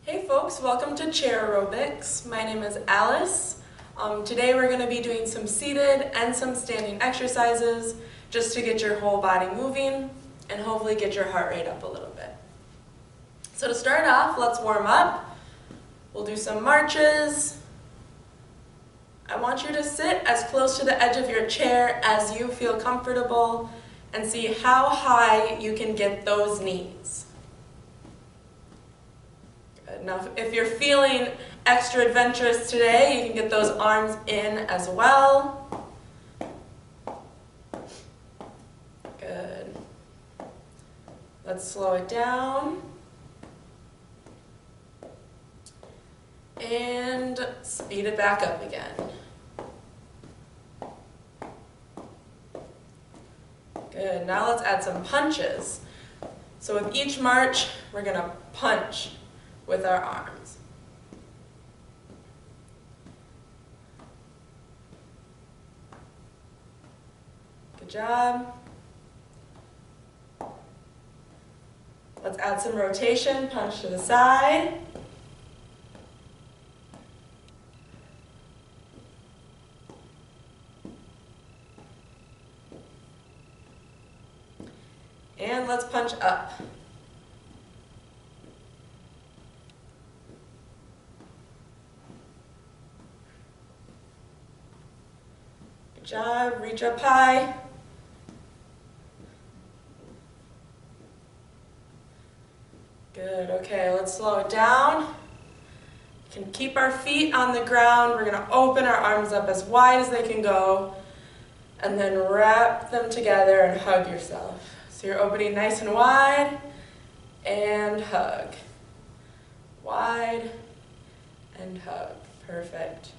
Hey folks, welcome to Chair Aerobics. My name is Alice. Today we're going to be doing some seated and some standing exercises just to get your whole body moving and hopefully get your heart rate up a little bit. So to start off, let's warm up. We'll do some marches. I want you to sit as close to the edge of your chair as you feel comfortable and see how high you can get those knees. Now, if you're feeling extra adventurous today, you can get those arms in as well. Good. Let's slow it down. And speed it back up again. Good. Now let's add some punches. So with each march, we're going to punch with our arms. Good job. Let's add some rotation, punch to the side. And let's punch up. Good job, reach up high. Good, okay, let's slow it down. We can keep our feet on the ground. We're gonna open our arms up as wide as they can go and then wrap them together and hug yourself. So you're opening nice and wide and hug. Wide and hug, perfect.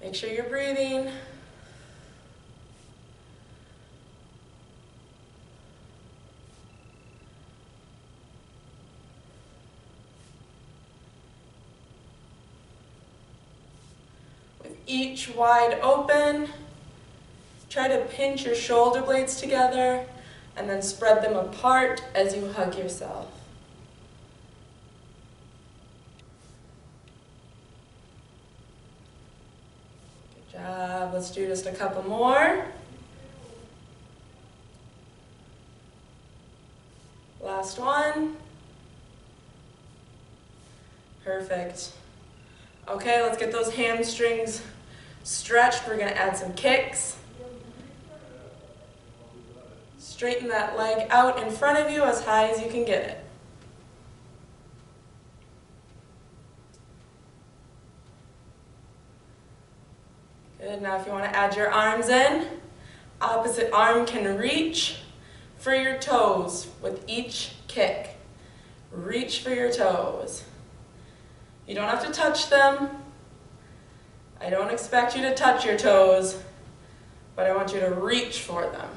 Make sure you're breathing. With each wide open, try to pinch your shoulder blades together and then spread them apart as you hug yourself. Good job. Let's do just a couple more. Last one. Perfect. Okay, let's get those hamstrings stretched. We're going to add some kicks. Straighten that leg out in front of you as high as you can get it. Good, now if you want to add your arms in, opposite arm can reach for your toes with each kick. Reach for your toes. You don't have to touch them. I don't expect you to touch your toes, but I want you to reach for them.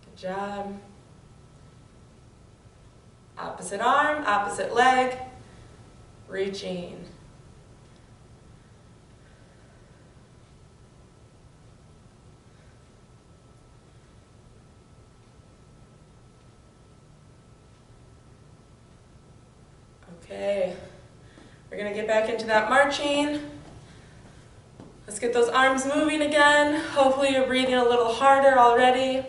Good job. Opposite arm, opposite leg, reaching. Okay, we're going to get back into that marching. Let's get those arms moving again. Hopefully you're breathing a little harder already.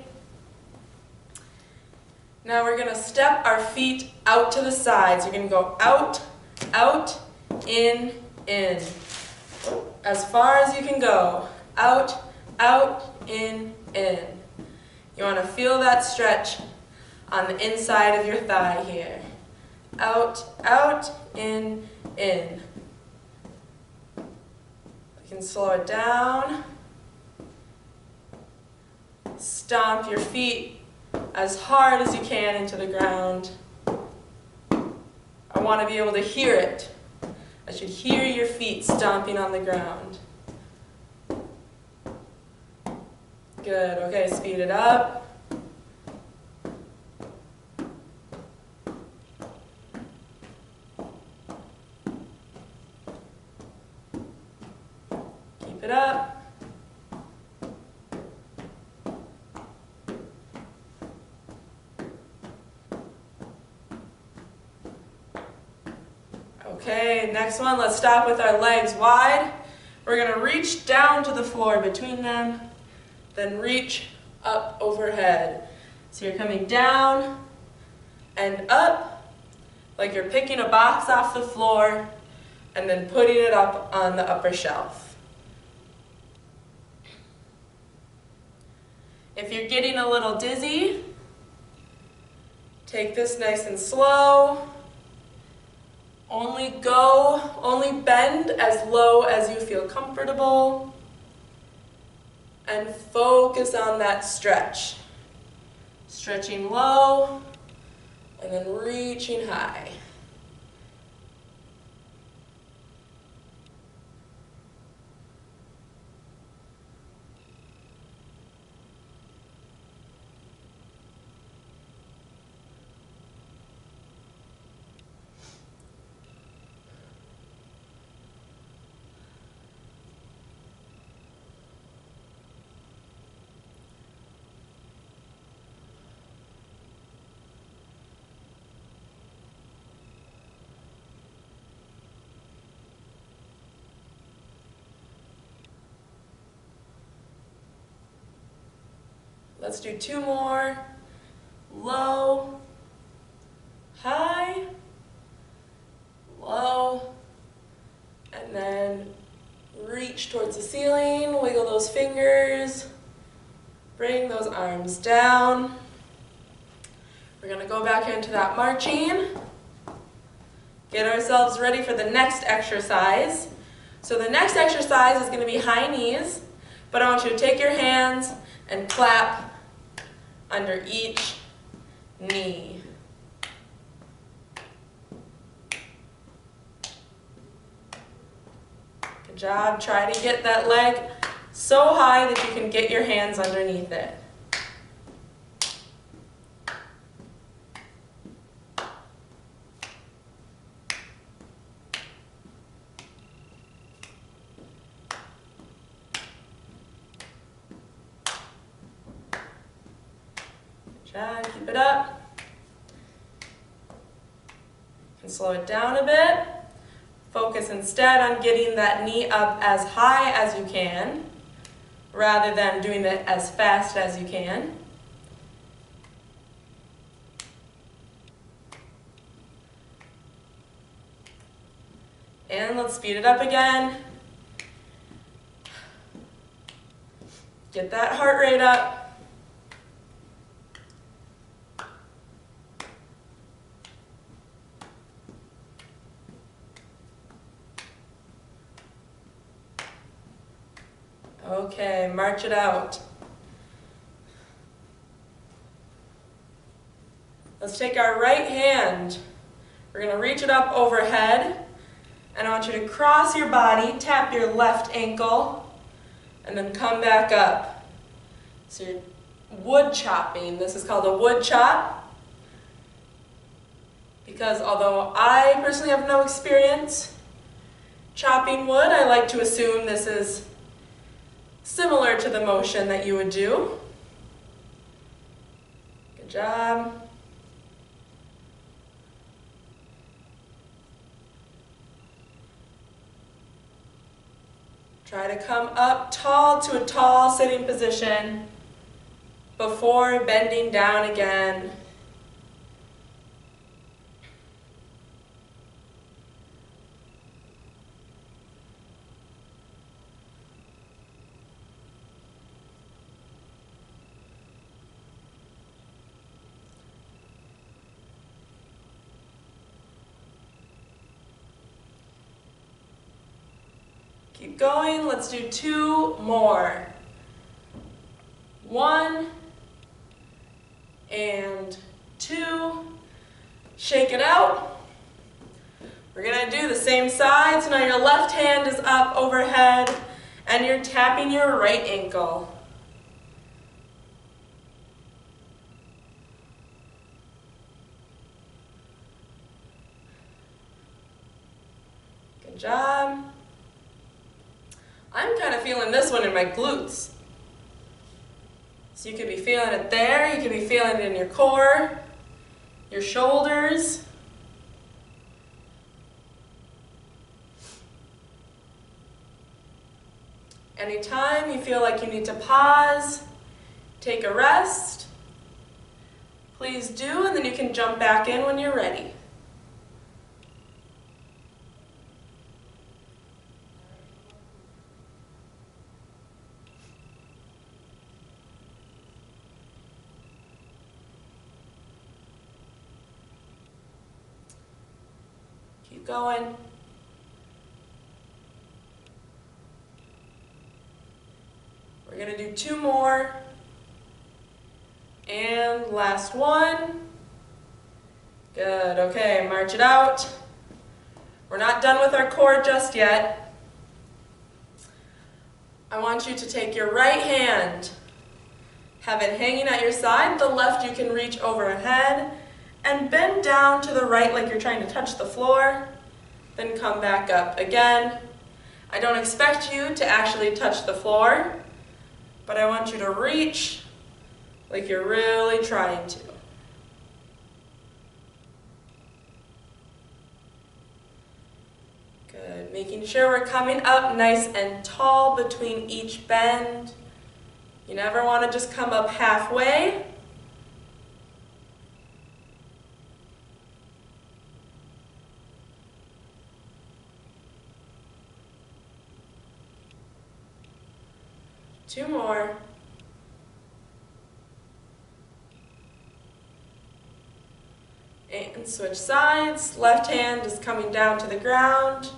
Now we're going to step our feet out to the sides. You're going to go out, out, in. As far as you can go. Out, in. You want to feel that stretch on the inside of your thigh here. Out, in. You can slow it down. Stomp your feet as hard as you can into the ground. I want to be able to hear it. I should hear your feet stomping on the ground. Good, okay, speed it up. it up. Okay, next one, let's stop with our legs wide. We're going to reach down to the floor between them, then reach up overhead. So you're coming down and up, like you're picking a box off the floor, and then putting it up on the upper shelf. If you're getting a little dizzy, take this nice and slow. Only bend as low as you feel comfortable. And focus on that stretch. Stretching low, and then reaching high. Let's do 2 more. Low, high, low, and then reach towards the ceiling, wiggle those fingers, bring those arms down. We're going to go back into that marching, get ourselves ready for the next exercise. So the next exercise is going to be high knees, but I want you to take your hands and clap under each knee. Good job. Try to get that leg so high that you can get your hands underneath it. Keep it up. And slow it down a bit. Focus instead on getting that knee up as high as you can, rather than doing it as fast as you can. And let's speed it up again. Get that heart rate up. Okay, march it out. Let's take our right hand. We're going to reach it up overhead. And I want you to cross your body, tap your left ankle, and then come back up. So you're wood chopping. This is called a wood chop. Because although I personally have no experience chopping wood, I like to assume this is similar to the motion that you would do. Good job. Try to come up tall to a tall sitting position before bending down again. Keep going. Let's do 2 more. 1 and 2. Shake it out. We're going to do the same side. So now your left hand is up overhead and you're tapping your right ankle. Good job. I'm kind of feeling this one in my glutes. So you could be feeling it there, you could be feeling it in your core, your shoulders. Anytime you feel like you need to pause, take a rest, please do, and then you can jump back in when you're ready. Keep going. We're going to do 2 more. And last one. Good. Okay, march it out. We're not done with our core just yet. I want you to take your right hand, have it hanging at your side. The left you can reach overhead and bend down to the right like you're trying to touch the floor. Then come back up again. I don't expect you to actually touch the floor, but I want you to reach like you're really trying to. Good. Making sure we're coming up nice and tall between each bend. You never want to just come up halfway. Two more. And switch sides. Left hand is coming down to the ground.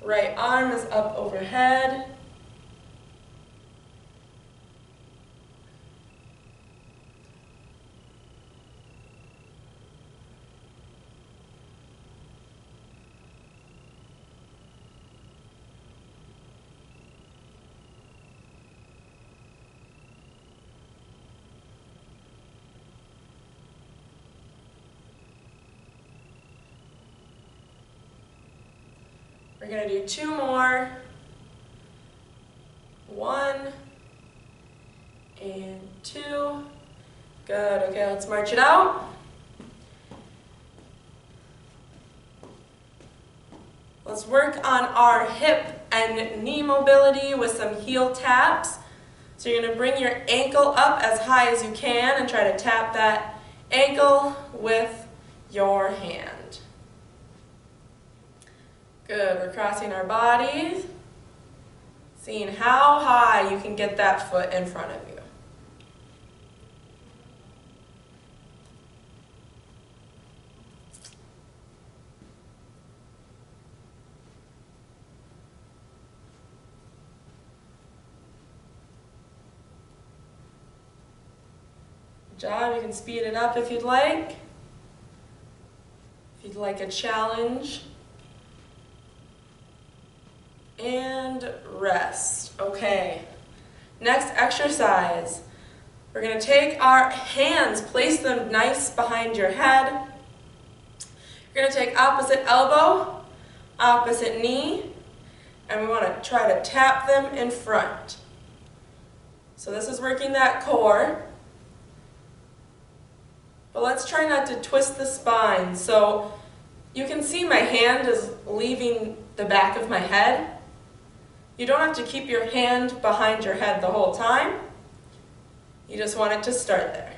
Right arm is up overhead. We're going to do 2 more. 1 and 2. Good. Okay, let's march it out. Let's work on our hip and knee mobility with some heel taps. So you're going to bring your ankle up as high as you can and try to tap that ankle with your hand. Good, we're crossing our bodies, seeing how high you can get that foot in front of you. Good job, you can speed it up if you'd like. If you'd like a challenge. And rest. Okay. Next exercise. We're going to take our hands, place them nice behind your head. You're going to take opposite elbow, opposite knee, and we want to try to tap them in front. So this is working that core. But let's try not to twist the spine. So you can see my hand is leaving the back of my head. You don't have to keep your hand behind your head the whole time. You just want it to start there.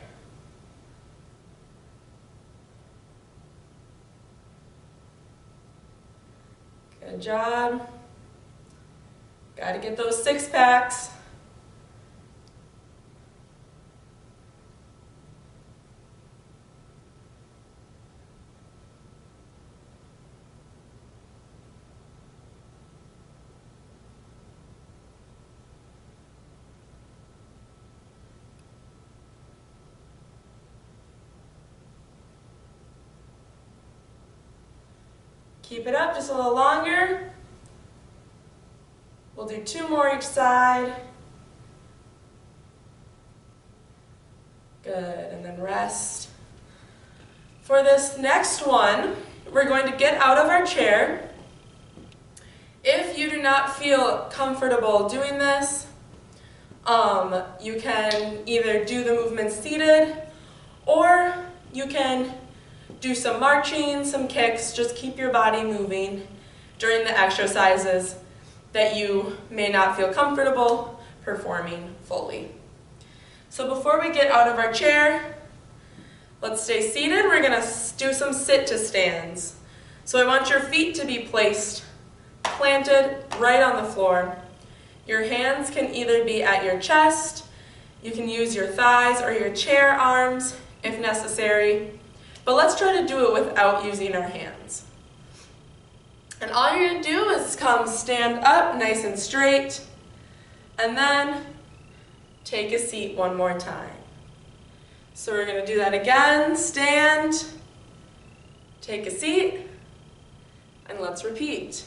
Good job. Got to get those 6-packs. Keep it up just a little longer. We'll do 2 more each side. Good, and then rest. For this next one, we're going to get out of our chair If you do not feel comfortable doing this, you can either do the movement seated, or you can do some marching, some kicks, just keep your body moving during the exercises that you may not feel comfortable performing fully. So before we get out of our chair, let's stay seated. We're going to do some sit to stands. So I want your feet to be placed, planted right on the floor. Your hands can either be at your chest, you can use your thighs or your chair arms if necessary, but let's try to do it without using our hands. And all you're going to do is stand up nice and straight, and then take a seat one more time. So we're going to do that again. Stand, take a seat, and let's repeat.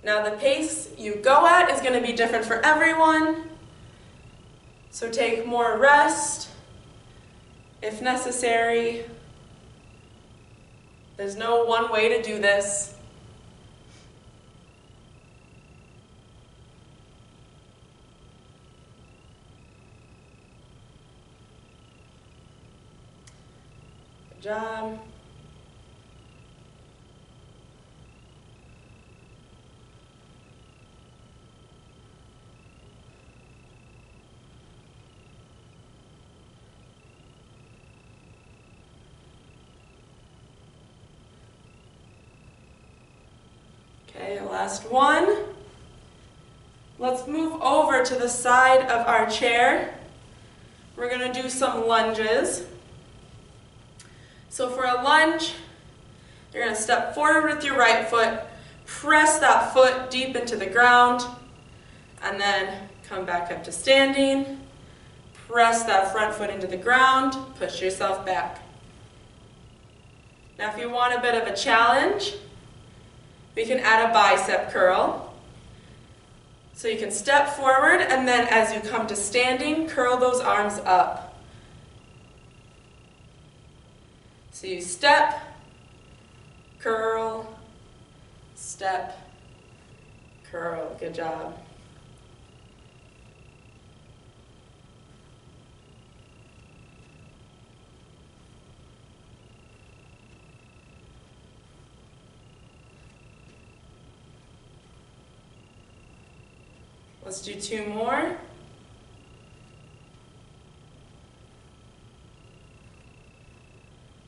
Now the pace you go at is going to be different for everyone, so take more rest if necessary. There's no one way to do this. Good job. Okay, last one. Let's move over to the side of our chair. We're going to do some lunges. So for a lunge, you're going to step forward with your right foot, press that foot deep into the ground, and then come back up to standing. Press that front foot into the ground, push yourself back. Now if you want a bit of a challenge, we can add a bicep curl. So you can step forward, and then as you come to standing, curl those arms up. So you step, curl, step, curl. Good job. Let's do two more.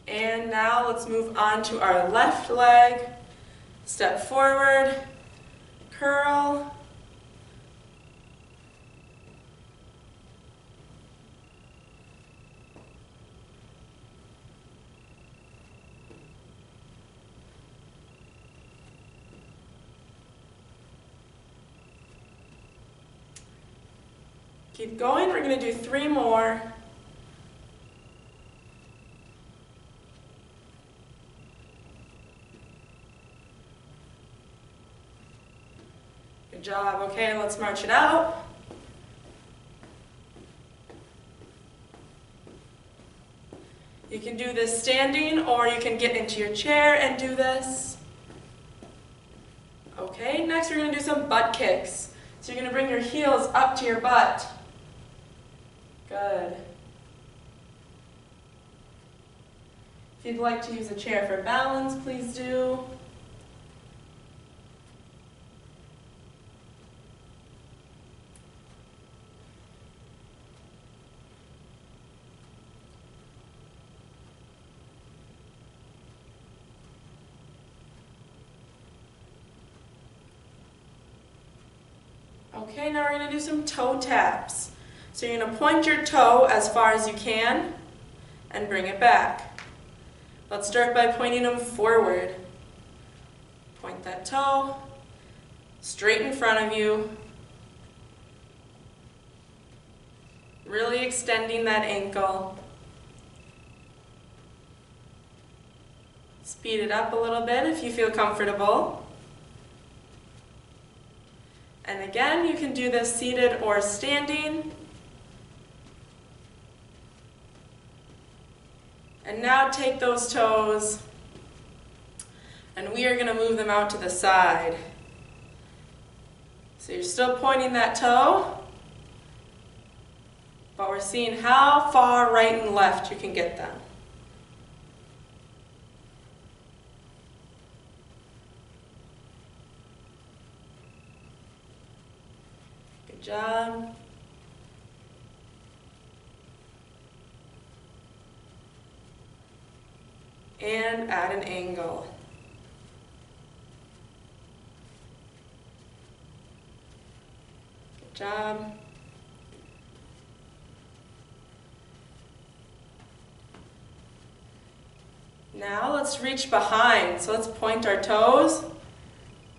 And now let's move on to our left leg. Step forward, curl, keep going. We're going to do three more. Good job. Okay, let's march it out. You can do this standing, or you can get into your chair and do this. Okay, next we're going to do some butt kicks. So you're going to bring your heels up to your butt. Good. If you'd like to use a chair for balance, please do. Okay, now we're going to do some toe taps. So you're going to point your toe as far as you can and bring it back. Let's start by pointing them forward. Point that toe straight in front of you. Really extending that ankle. Speed it up a little bit if you feel comfortable. And again, you can do this seated or standing. And now take those toes And we are going to move them out to the side. So you're still pointing that toe, but we're seeing how far right and left you can get them. Good job. And at an angle. Good job. Now let's reach behind. So let's point our toes,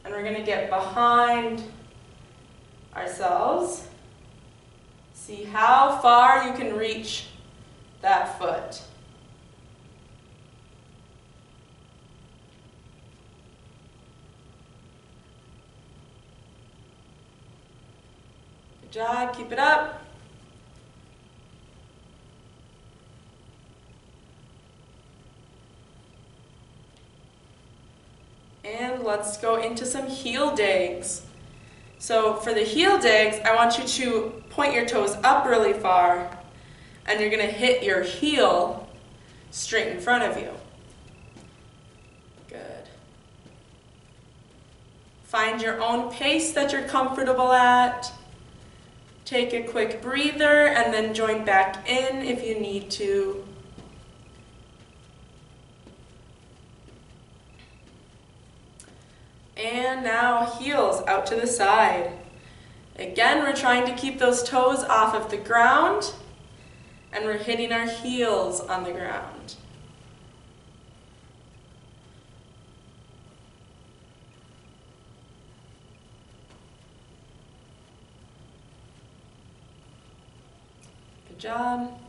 and we're going to get behind ourselves. See how far you can reach that foot. Good job, keep it up. And let's go into some heel digs. So for the heel digs, I want you to point your toes up really far, and you're going to hit your heel straight in front of you. Good. Find your own pace that you're comfortable at. Take a quick breather and then join back in if you need to. And now heels out to the side. Again, we're trying to keep those toes off of the ground, and we're hitting our heels on the ground. Good job.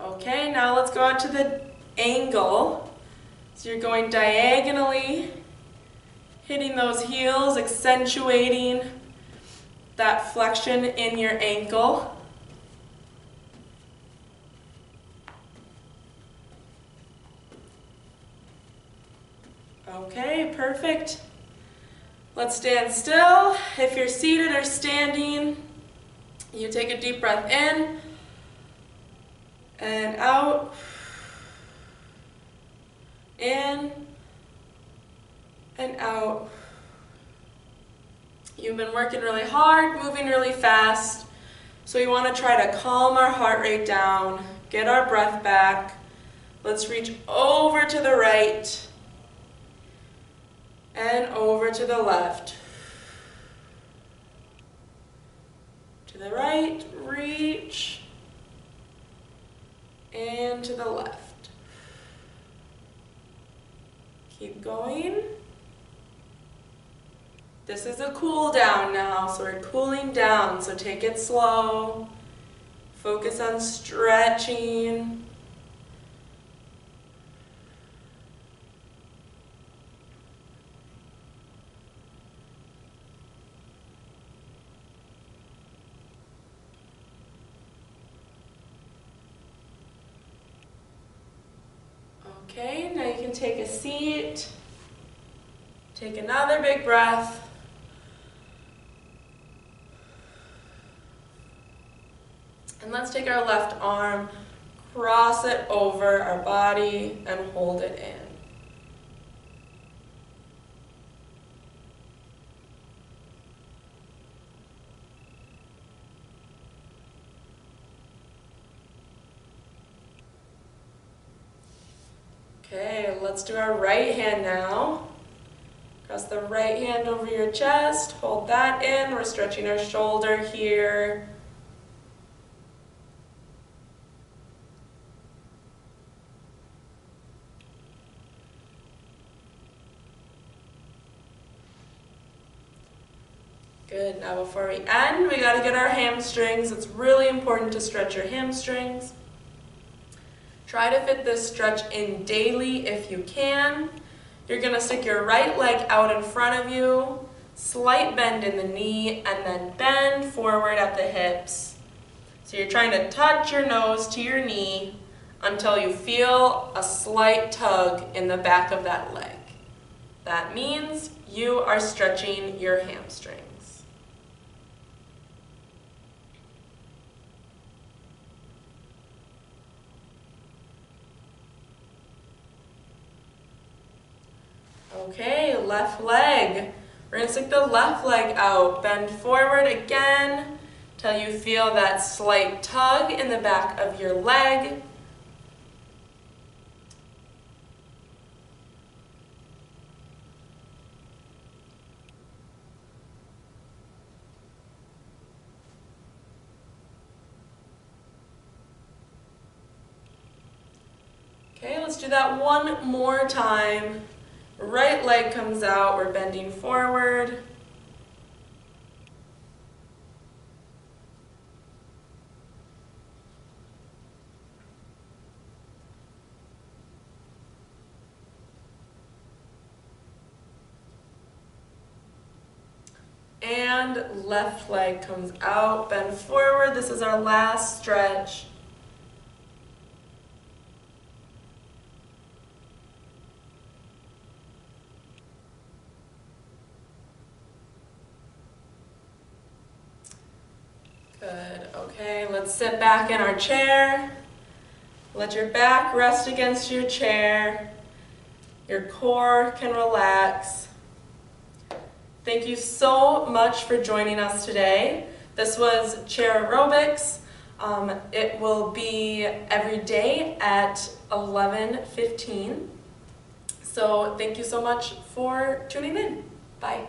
Okay, now let's go out to the angle. So you're going diagonally, hitting those heels, accentuating that flexion in your ankle. Okay, perfect. Let's stand still. If you're seated or standing, you take a deep breath in and out, in and out. You've been working really hard, moving really fast, so we want to try to calm our heart rate down, get our breath back. Let's reach over to the right and over to the left. To the right, reach, and to the left. Keep going. This is a cool down now, so we're cooling down, so take it slow. Focus on stretching. Okay, now you can take a seat. Take another big breath. And let's take our left arm, cross it over our body, and hold it in. Okay, let's do our right hand now. Cross the right hand over your chest, hold that in. We're stretching our shoulder here. Good, now before we end, we gotta get our hamstrings. It's really important to stretch your hamstrings. Try to fit this stretch in daily if you can. You're gonna stick your right leg out in front of you, slight bend in the knee, and then bend forward at the hips. So you're trying to touch your nose to your knee until you feel a slight tug in the back of that leg. That means you are stretching your hamstrings. Okay, left leg. We're going to stick the left leg out. Bend forward again till you feel that slight tug in the back of your leg. Okay, let's do that one more time. Right leg comes out, we're bending forward. And left leg comes out, bend forward. This is our last stretch. Good, okay, let's sit back in our chair. Let your back rest against your chair. Your core can relax. Thank you so much for joining us today. This was chair aerobics. It will be every day at 11:15. So thank you so much for tuning in. Bye.